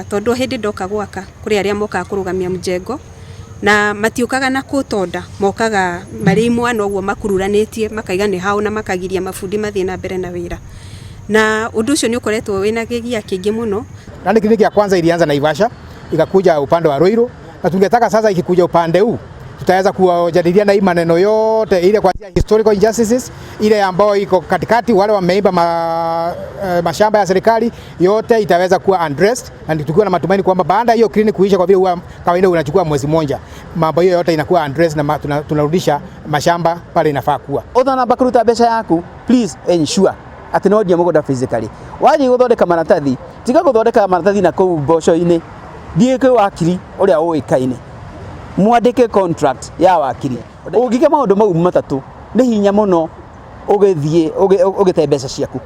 Tondu hindi ndoka gwaka kuri aria mokaga kurugamia mujengo na matiukaga na kutonda, mokaga mari imwe noguo makururanitie makaiga ni hau na makagiria mabundi mathie na mbere na wira, na undu ucio ni ukoretwo wina gigia kingi muno. Na ni kliniki ya kwanza ilianza Naivasha ikakuja upande wa Ruiru, na tungetaka sasa ikikuja upande huu tutaweza kujadiliana hii maneno yote ile kuanzia historical injustices ile ambayo iko katikati, wale wameiba mashamba ya serikali yote itaweza kuwa addressed, na tukiwa na matumaini kwamba baada hiyo clinic kuisha, kwa vile huwa kawaida unachukua mwezi mmoja, mambo hiyo yote inakuwa addressed na tunarudisha mashamba pale inafaa kuwa. Othana bakuruta mbeca yaku, please ensure ati no ndia mugoda physically. Waje guthondeka maratathi, tiga guthondeka maratathi na kou mboco-ini, thiĩ kwĩ wakiri uria ũĩkaine, mwandike contract ya wakiri. Ũngĩke maũndũ mau matatu nĩ hinya mũno ũgĩthiĩ ũgĩte mbeca ciaku.